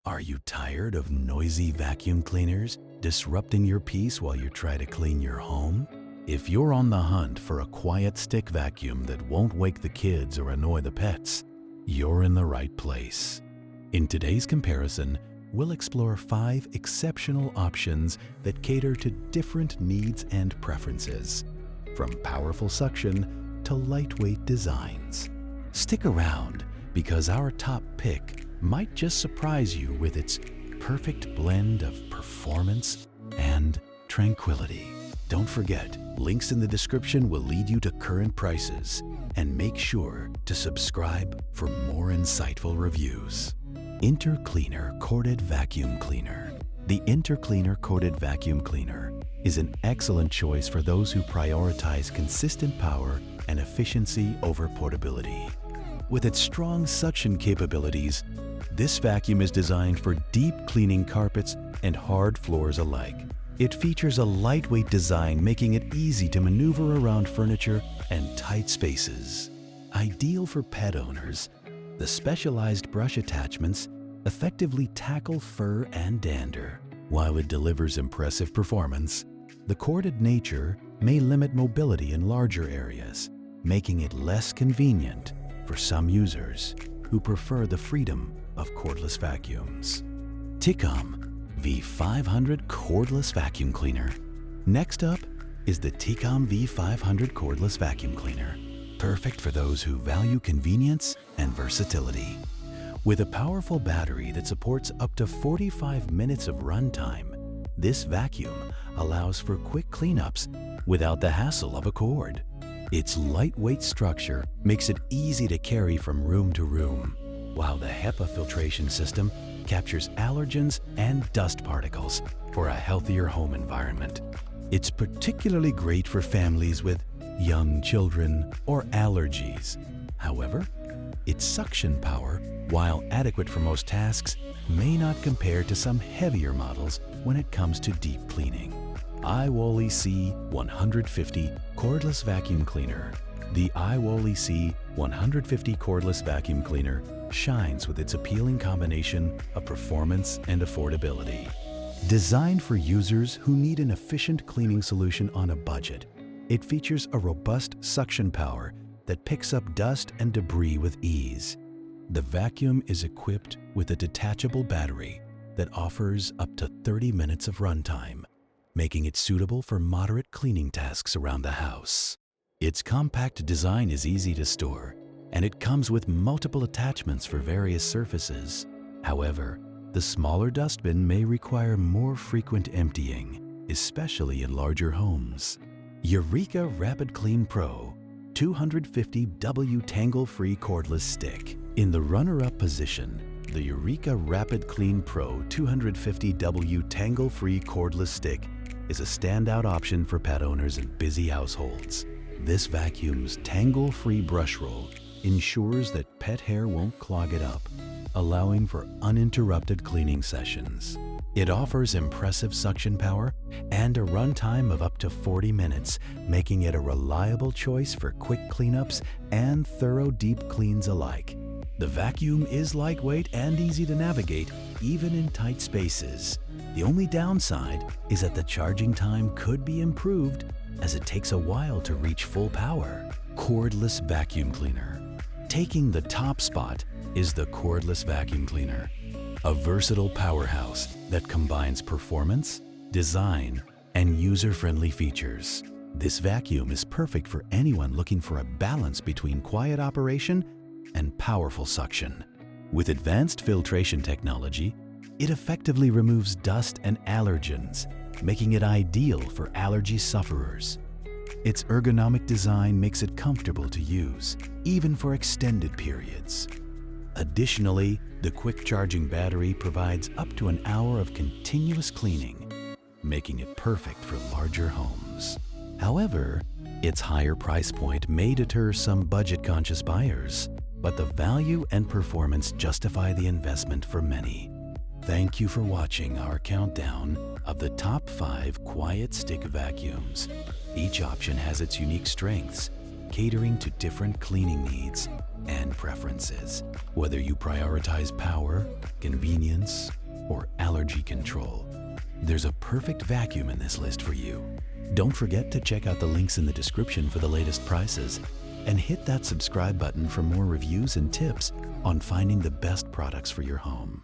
Are you tired of noisy vacuum cleaners disrupting your peace while you try to clean your home? If you're on the hunt for a quiet stick vacuum that won't wake the kids or annoy the pets, you're in the right place. In today's comparison, we'll explore 5 exceptional options that cater to different needs and preferences, from powerful suction to lightweight designs. Stick around, because our top pick might just surprise you with its perfect blend of performance and tranquility. Don't forget, links in the description will lead you to current prices, and make sure to subscribe for more insightful reviews. Intercleaner Corded Vacuum Cleaner. The Intercleaner Corded Vacuum Cleaner is an excellent choice for those who prioritize consistent power and efficiency over portability. With its strong suction capabilities, this vacuum is designed for deep cleaning carpets and hard floors alike. It features a lightweight design, making it easy to maneuver around furniture and tight spaces. Ideal for pet owners, the specialized brush attachments effectively tackle fur and dander. While it delivers impressive performance, the corded nature may limit mobility in larger areas, making it less convenient for some users who prefer the freedom of cordless vacuums. Tikom V500 Cordless Vacuum Cleaner. Next up is the Tikom V500 Cordless Vacuum Cleaner, perfect for those who value convenience and versatility. With a powerful battery that supports up to 45 minutes of runtime, this vacuum allows for quick cleanups without the hassle of a cord. Its lightweight structure makes it easy to carry from room to room, while the HEPA filtration system captures allergens and dust particles for a healthier home environment. It's particularly great for families with young children or allergies. However, its suction power, while adequate for most tasks, may not compare to some heavier models when it comes to deep cleaning. iwoly C150 Cordless Vacuum Cleaner. The iwoly C150 Cordless Vacuum Cleaner shines with its appealing combination of performance and affordability. Designed for users who need an efficient cleaning solution on a budget, it features a robust suction power that picks up dust and debris with ease. The vacuum is equipped with a detachable battery that offers up to 30 minutes of runtime, making it suitable for moderate cleaning tasks around the house. Its compact design is easy to store, and it comes with multiple attachments for various surfaces. However, the smaller dustbin may require more frequent emptying, especially in larger homes. Eureka RapidClean Pro 250W Tangle-Free Cordless Stick. In the runner-up position, the Eureka RapidClean Pro 250W Tangle-Free Cordless Stick is a standout option for pet owners in busy households. This vacuum's tangle-free brush roll ensures that pet hair won't clog it up, allowing for uninterrupted cleaning sessions. It offers impressive suction power and a runtime of up to 40 minutes, making it a reliable choice for quick cleanups and thorough deep cleans alike. The vacuum is lightweight and easy to navigate, even in tight spaces. The only downside is that the charging time could be improved, as it takes a while to reach full power. Cordless Vacuum Cleaner. Taking the top spot is the Cordless Vacuum Cleaner, a versatile powerhouse that combines performance, design, and user-friendly features. This vacuum is perfect for anyone looking for a balance between quiet operation and powerful suction. With advanced filtration technology, it effectively removes dust and allergens, making it ideal for allergy sufferers. Its ergonomic design makes it comfortable to use, even for extended periods. Additionally, the quick-charging battery provides up to an hour of continuous cleaning, making it perfect for larger homes. However, its higher price point may deter some budget-conscious buyers, but the value and performance justify the investment for many. Thank you for watching our countdown of the top 5 quiet stick vacuums. Each option has its unique strengths, catering to different cleaning needs and preferences. Whether you prioritize power, convenience, or allergy control, there's a perfect vacuum in this list for you. Don't forget to check out the links in the description for the latest prices, and hit that subscribe button for more reviews and tips on finding the best products for your home.